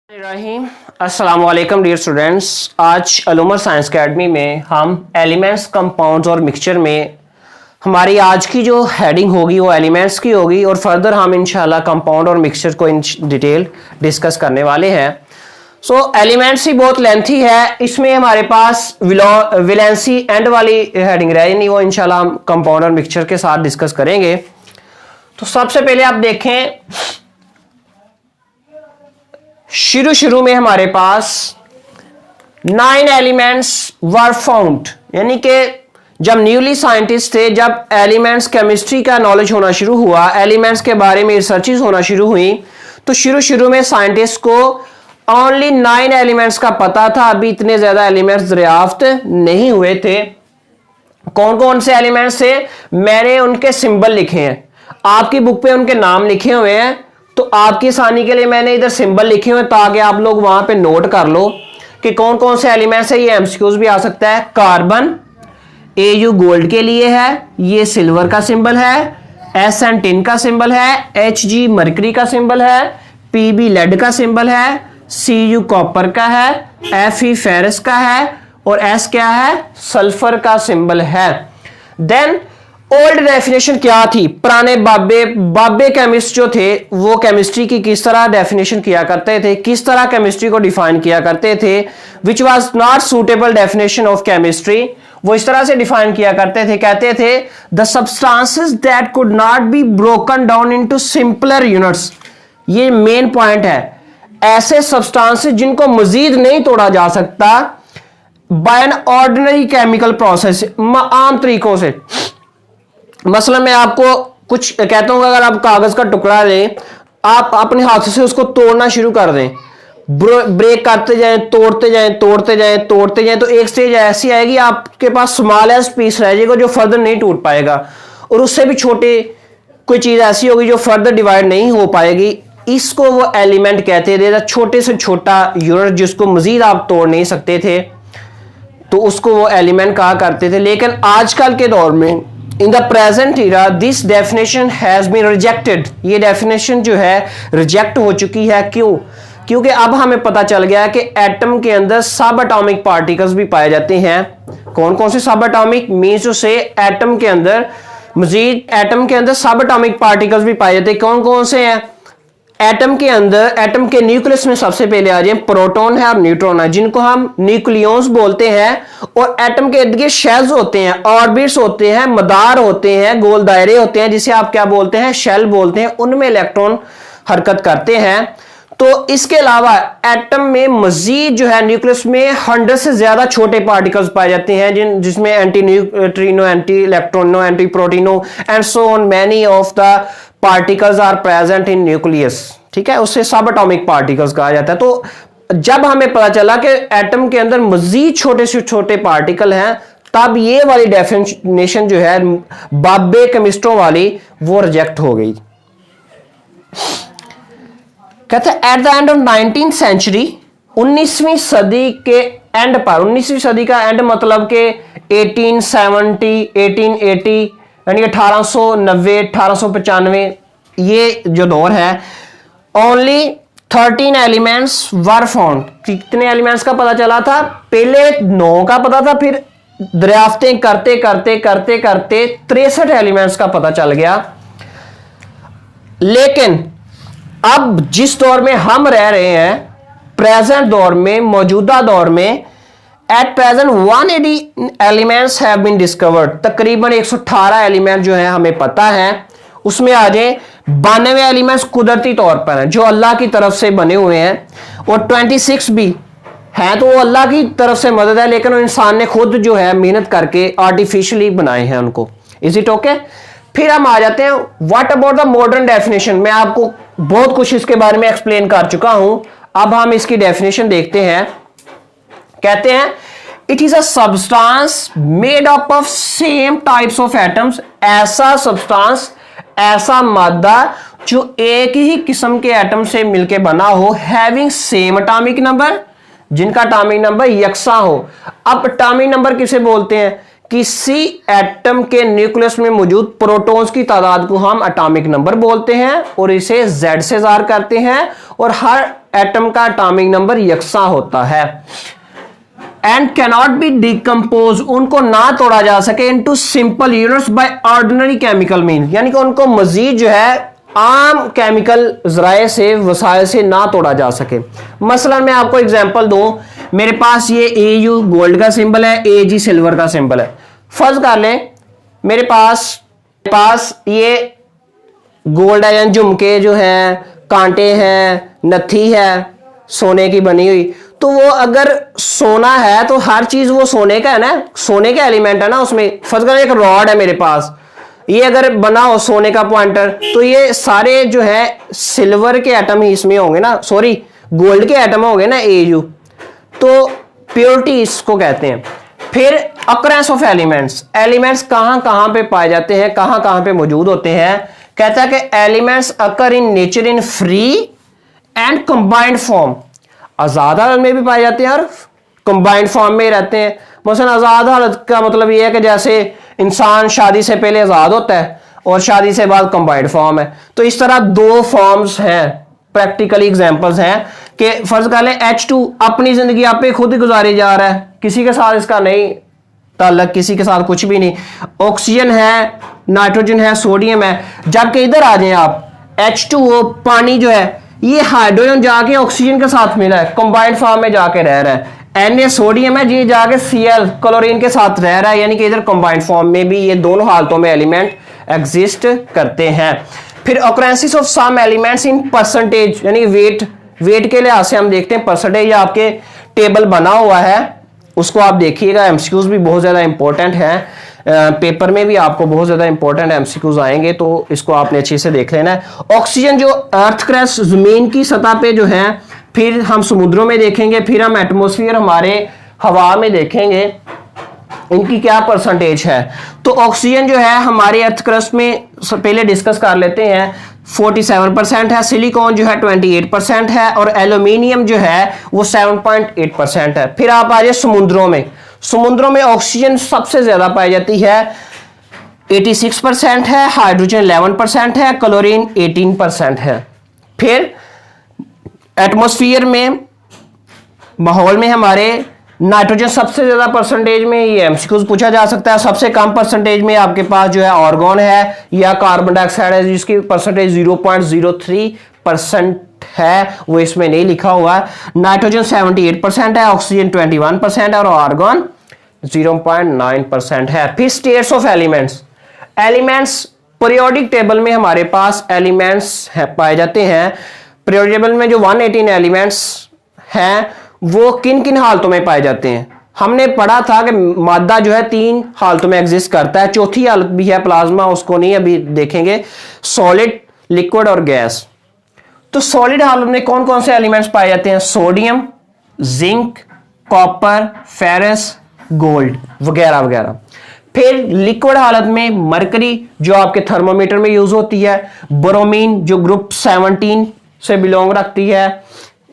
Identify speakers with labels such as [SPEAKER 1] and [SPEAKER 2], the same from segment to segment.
[SPEAKER 1] रहीम अस्सलाम वालेकुम dear students. आज अलूमर साइंस अकेडमी में हम एलिमेंट्स, कंपाउंड्स और मिक्सचर में हमारी आज की जो हेडिंग होगी वो एलिमेंट्स की होगी और फर्दर हम इंशाल्लाह कंपाउंड और मिक्सचर को इन डिटेल डिस्कस करने वाले हैं। सो एलिमेंट्स ही बहुत लेंथी है, इसमें हमारे पास वैलेंसी एंड वाली हेडिंग रह नहीं, वो इंशाल्लाह हम कंपाउंड और मिक्सचर के साथ डिस्कस करेंगे। तो सबसे पहले आप देखें, शुरू में हमारे पास 9 एलिमेंट्स वर फाउंड, यानी कि जब न्यूली साइंटिस्ट थे, जब एलिमेंट्स केमिस्ट्री का नॉलेज होना शुरू हुआ, एलिमेंट्स के बारे में रिसर्चेस होना शुरू हुई, तो शुरू में साइंटिस्ट को ओनली 9 एलिमेंट्स का पता था। अभी इतने ज्यादा एलिमेंट्स दरियाफ्त नहीं हुए थे। कौन कौन से एलिमेंट्स थे, मैंने उनके सिंबल लिखे हैं, आपकी बुक पे उनके नाम लिखे हुए हैं, तो आपकी आसानी के लिए मैंने इधर सिंबल लिखे हुए ताकि आप लोग वहां पे नोट कर लो कि कौन कौन से एलिमेंट्स है। ये एमसीक्यूज भी आ सकता है। कार्बन AU गोल्ड के लिए है, ये सिल्वर का सिंबल है, SN टिन का सिंबल है, HG मरकरी का सिंबल है, PB लेड का सिंबल है, CU कॉपर का है, FE फेरस का है और S क्या है, सल्फर का सिंबल है। देन ओल्ड डेफिनेशन क्या थी, पुराने बाबे केमिस्ट जो थे वो केमिस्ट्री की किस तरह डेफिनेशन किया करते थे, किस तरह केमिस्ट्री को डिफाइन किया करते थे, which was not suitable definition of chemistry, वो इस तरह से डिफाइन किया करते थे। कहते थे the substances that could not be broken down into simpler units. ये मेन पॉइंट है, ऐसे सब्सटेंसेस जिनको मजीद नहीं तोड़ा जा सकता by an ordinary chemical process, आम तरीकों से। मसलन मैं आपको कुछ कहता हूं, अगर आप कागज का टुकड़ा लें, आप अपने हाथ से उसको तोड़ना शुरू कर दें, ब्रेक करते जाएं, तोड़ते जाएं, तो एक स्टेज ऐसी आएगी आपके पास स्मॉलेस्ट पीस रह जाएगा जो फर्दर नहीं टूट पाएगा, और उससे भी छोटे कोई चीज ऐसी होगी जो फर्दर डिवाइड नहीं हो पाएगी। इसको वो एलिमेंट कहते थे, छोटे से छोटा यूनिट जिसको मजीद आप तोड़ नहीं सकते थे, तो उसको वो एलिमेंट कहा करते थे। लेकिन आजकल के दौर में in the present era this definition has been rejected, ये डेफिनेशन जो है रिजेक्ट हो चुकी है। क्यों? क्योंकि अब हमें पता चल गया है कि एटम के अंदर सब एटॉमिक पार्टिकल्स भी पाए जाते हैं। कौन कौन से सब एटॉमिक, मींस टू से एटम के अंदर मजीद एटम के अंदर सब एटॉमिक पार्टिकल्स भी पाए जाते हैं। कौन कौन से हैं एटम के अंदर? एटम के न्यूक्लियस में सबसे पहले आ जाए प्रोटॉन है और न्यूट्रॉन है, जिनको हम न्यूक्लियॉन्स बोलते हैं। और एटम के इर्द गिर्द शेल्स होते हैं, ऑर्बिट्स होते हैं, मदार होते हैं, गोल दायरे होते हैं, जिसे आप क्या बोलते हैं, शेल बोलते हैं। उनमें इलेक्ट्रॉन हरकत करते हैं। तो इसके अलावा एटम में मजीद जो है न्यूक्लियस में 100 से ज्यादा छोटे पार्टिकल्स पाए जाते हैं, जिसमें एंटी न्यूट्रिनो, एंटी इलेक्ट्रॉनो, एंटी प्रोटीनो and so on many of the particles are present in nucleus. ठीक है, उससे सब एटॉमिक पार्टिकल्स कहा जाता है। तो जब हमें पता चला कि एटम के अंदर मजीद छोटे से छोटे पार्टिकल हैं, तब ये वाली डेफिनेशन जो है बाबे केमिस्टों वाली वो रिजेक्ट हो गई। कहते हैं at the end of 19th century, 19वीं सदी के एंड पर, 19वीं सदी का एंड मतलब कि 1870, 1880 यानी 1890, 1895, ये जो दौर है, ओनली 13 एलिमेंट्स वर फाउंड। कितने एलिमेंट्स का पता चला था? पहले 9 का पता था, फिर दरियाफ्तें करते 63 एलिमेंट्स का पता चल गया। लेकिन अब जिस दौर में हम रह रहे हैं, प्रेजेंट दौर में, मौजूदा दौर में, at present 180 elements have been discovered. तकरीबन 118 एलिमेंट जो है हमें पता है। उसमें आ जाए 92 एलिमेंट्स कुदरती तौर पर हैं, जो अल्लाह की तरफ से बने हुए हैं, और 26 भी हैं तो वो अल्लाह की तरफ से मदद है, लेकिन इंसान ने खुद जो है मेहनत करके आर्टिफिशियली बनाए हैं उनको। Is it okay? फिर हम आ जाते हैं what about the modern definition. मैं आपको बहुत कुछ इसके बारे में एक्सप्लेन कर चुका हूं, अब हम इसकी डेफिनेशन देखते हैं। कहते हैं it is a substance made up of same types of atoms. ऐसा सब्सटेंस, ऐसा मादा जो एक ही किस्म के एटम से मिलकर बना हो, हैविंग सेम एटॉमिक नंबर, जिनका एटॉमिक नंबर यकसा हो। अब एटॉमिक नंबर किसे बोलते हैं? किसी एटम के न्यूक्लियस में मौजूद प्रोटॉन्स की तादाद को हम एटॉमिक नंबर बोलते हैं और इसे Z से ज़ाहिर करते हैं और हर एटम का एटॉमिक नंबर यकसा होता है। एंड कैनॉट बी डिकम्पोज, उनको ना तोड़ा जा सके into simple units by ordinary chemical mean, यानी कि उनको मजीद जो है आम केमिकल जराए से वसाइल से ना तोड़ा जा सके। मसलन मैं आपको एग्जांपल दूं, मेरे पास ये AU गोल्ड का सिंबल है, AG सिल्वर का सिंबल है। फर्ज कर लें मेरे पास ये गोल्ड है, यानी झुमके जो हैं, कांटे हैं, नथी है सोने की बनी हुई, तो वो अगर सोना है तो हर चीज वो सोने का है ना, सोने का एलिमेंट है ना उसमें। फर्ज करें एक रॉड है मेरे पास, ये अगर बना हो सोने का पॉइंटर, तो ये सारे जो है सिल्वर के एटम ही इसमें होंगे ना, सॉरी गोल्ड के एटम होंगे ना AU, तो प्योरिटी इसको कहते हैं। फिर अकरेंस ऑफ एलिमेंट्स, एलिमेंट्स कहां कहां पे पाए जाते हैं, कहां कहां पे मौजूद होते हैं। कहता है कि elements occur in nature in free and combined form, आजाद हालत में भी पाए जाते हैं और कंबाइंड फॉर्म में रहते हैं। मसलन आजाद हालत का मतलब यह है कि जैसे इंसान शादी से पहले आजाद होता है और शादी से बाद कंबाइंड फॉर्म है, तो इस तरह दो फॉर्म्स हैं, प्रैक्टिकली एग्जांपल्स हैं कि फर्ज कर लें H2 अपनी जिंदगी आप पे खुद ही गुजारी जा रहा है, किसी के साथ इसका नहीं ताल्लुक, किसी के साथ कुछ भी नहीं। ऑक्सीजन है, नाइट्रोजन है, सोडियम है। जबकि इधर आ जाए आप, H2O पानी जो है ये हाइड्रोजन जाके ऑक्सीजन के साथ मिला है, कंबाइंड फॉर्म में जाके रह रहा है। Na सोडियम है, ये जाके Cl क्लोरीन के साथ रह रहा है, यानी कि इधर कंबाइंड फॉर्म में भी ये दोनों हालतों में एलिमेंट एग्जिस्ट करते हैं। फिर occurrences of some elements in percentage, यानी वेट के लिहाज से हम देखते हैं परसेंटेज, आपके टेबल बना हुआ है उसको आप देखिएगा। एमसीक्यूज भी बहुत ज्यादा इंपॉर्टेंट है, पेपर में भी आपको बहुत ज्यादा इंपॉर्टेंट एमसीक्यूज आएंगे, तो इसको आपने अच्छे से देख लेना है। ऑक्सीजन जो अर्थ क्रस्ट जमीन की सतह पे जो है, फिर हम समुद्रों में देखेंगे, फिर हम एटमॉस्फेयर हमारे हवा में देखेंगे इनकी क्या परसेंटेज है। तो ऑक्सीजन जो है हमारे अर्थ क्रस्ट में पहले डिस्कस कर लेते हैं, 47% है, सिलिकॉन जो है 28% है और एल्यूमिनियम जो है वो 7.8% है। फिर आप आ जाए समुद्रों में ऑक्सीजन सबसे ज्यादा पाई जाती है, 86% है, हाइड्रोजन 11% है, क्लोरीन 18% है। फिर एटमॉस्फेयर में, माहौल में हमारे नाइट्रोजन सबसे ज्यादा परसेंटेज में, ये एमसीक्यूज पूछा जा सकता है। सबसे कम परसेंटेज में आपके पास जो है आर्गन है या कार्बन डाइऑक्साइड है, जिसकी परसेंटेज 0.03% है, वो इसमें नहीं लिखा हुआ है। नाइट्रोजन 78% है, ऑक्सीजन 21% है और आर्गन 0.9% है। फिर states of elements periodic table में हमारे पास एलिमेंट्स पाए जाते हैं। पीरियोडिक टेबल में जो 118 एलिमेंट्स हैं वो किन किन हालतों में पाए जाते हैं। हमने पढ़ा था कि मादा जो है 3 हालतों में एग्जिस्ट करता है, चौथी हालत भी है प्लाज्मा, उसको नहीं अभी देखेंगे, सॉलिड, लिक्विड और गैस। तो सॉलिड हालत में कौन कौन से एलिमेंट्स पाए जाते हैं, sodium, zinc, copper, ferrous, gold वगैरह वगैरह। फिर लिक्विड हालत में मरकरी जो आपके थर्मोमीटर में यूज होती है, ब्रोमीन जो ग्रुप 17 से बिलोंग रखती है,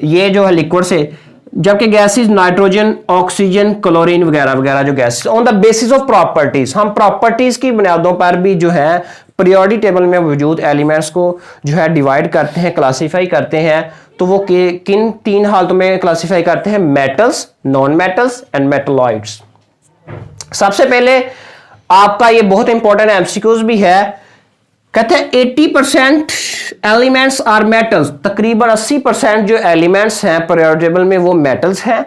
[SPEAKER 1] ये जो है लिक्विड से। जबकि गैसेस नाइट्रोजन, ऑक्सीजन, क्लोरीन वगैरह वगैरह जो gases on the basis of properties, हम प्रॉपर्टीज की बुनियादों पर भी जो है पीरियोडिक टेबल में मौजूद एलिमेंट्स को जो है डिवाइड करते हैं, क्लासिफाई करते हैं। तो वो किन 3 हालतों में क्लासिफाई करते हैं, metals, non metals and metalloids. सबसे पहले आपका ये बहुत इंपॉर्टेंट एमसीक्यूज भी है, कहते हैं 80% एलिमेंट्स आर मेटल्स, तकरीबन 80% जो एलिमेंट्स हैं पीरियोडिक टेबल में वो मेटल्स हैं।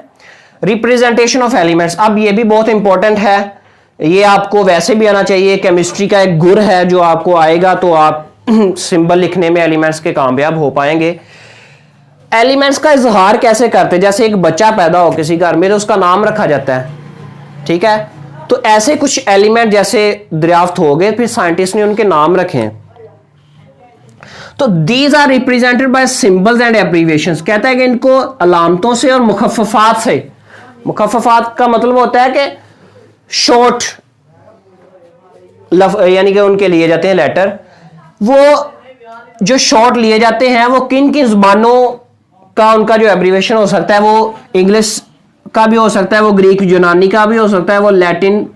[SPEAKER 1] रिप्रेजेंटेशन ऑफ एलिमेंट्स, अब ये भी बहुत इंपॉर्टेंट है, ये आपको वैसे भी आना चाहिए, केमिस्ट्री का एक गुर है जो आपको आएगा तो आप सिंबल लिखने में एलिमेंट्स के कामयाब हो पाएंगे। एलिमेंट्स का इजहार कैसे करते, जैसे एक बच्चा पैदा हो किसी घर में तो उसका नाम रखा जाता है, ठीक है, तो ऐसे कुछ एलिमेंट जैसे दरियाफ्त हो गए, फिर साइंटिस्ट ने उनके नाम रखे हैं। तो these are represented by symbols and abbreviations, कहता है कि इनको अलामतों से और मुखफ़फ़ात से, मुखफ़फ़ात का मतलब होता है कि शॉर्ट यानी कि उनके लिए जाते हैं लेटर, वो जो शॉर्ट लिए जाते हैं वो किन किन जुबानों का उनका जो एब्रीविएशन हो सकता है, वो इंग्लिश का भी हो सकता है, वो ग्रीक यूनानी का भी हो सकता है, वो लैटिन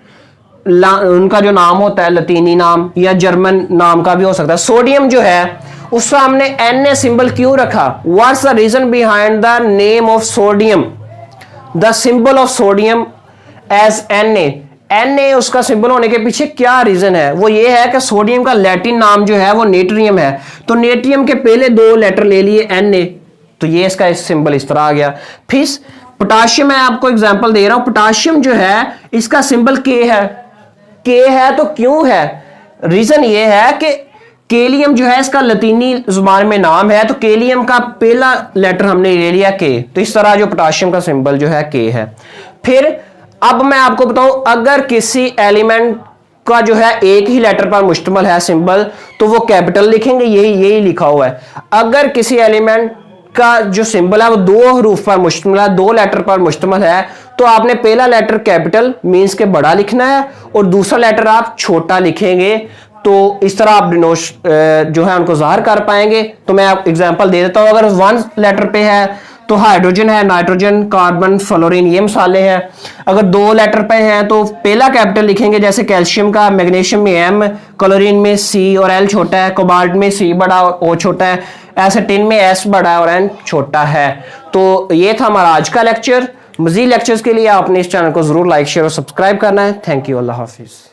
[SPEAKER 1] उनका जो नाम होता है लतीनी नाम या जर्मन नाम का भी हो सकता है। सोडियम जो है उसका हमने Na सिंबल क्यों रखा? What's the reason behind the name of sodium, the symbol of sodium as Na उसका सिंबल होने के पीछे क्या रीजन है? वो ये है कि सोडियम का लैटिन नाम जो है वो नेट्रियम है, तो नेट्रियम के पहले 2 लेटर ले लिए Na, तो ये इसका सिंबल इस तरह आ गया। फिर पोटाशियम, मैं आपको एग्जांपल दे रहा हूं, पोटाशियम जो है इसका सिंबल के है तो क्यों है? रीजन ये है कि केलियम जो है इसका लतीनी जुबान में नाम है, तो केलियम का पहला लेटर हमने ले लिया के, तो इस तरह जो पोटाशियम का सिंबल जो है के है। फिर अब मैं आपको बताऊं, अगर किसी एलिमेंट का जो है एक ही लेटर पर मुश्तमिल है सिंबल, तो वो कैपिटल लिखेंगे, यही लिखा हुआ है। अगर किसी एलिमेंट का जो सिंबल है वो 2 हरूफ पर मुश्तमिल है, 2 लेटर पर मुश्तमिल है, तो आपने पहला लेटर कैपिटल मींस के बड़ा लिखना है और दूसरा लेटर आप छोटा लिखेंगे, तो इस तरह आप जो है उनको ज़ाहिर कर पाएंगे। तो मैं आप एग्जांपल दे देता हूं, अगर 1 लेटर पे है तो हाइड्रोजन है, नाइट्रोजन, कार्बन, फ्लोरीन, ये मिसालें हैं। अगर 2 लेटर पे हैं तो पहला कैपिटल लिखेंगे, जैसे कैल्शियम का मैग्नीशियम में M, क्लोरीन में C और L छोटा है, कोबाल्ट में C बड़ा और O छोटा है, ऐसे टिन में S बड़ा है और N छोटा है। तो ये था हमारा आज का लेक्चर। मज़ीद लेक्चर्स के लिए आपने इस चैनल को जरूर लाइक, शेयर और सब्सक्राइब करना है। थैंक यू, अल्लाह हाफिज़।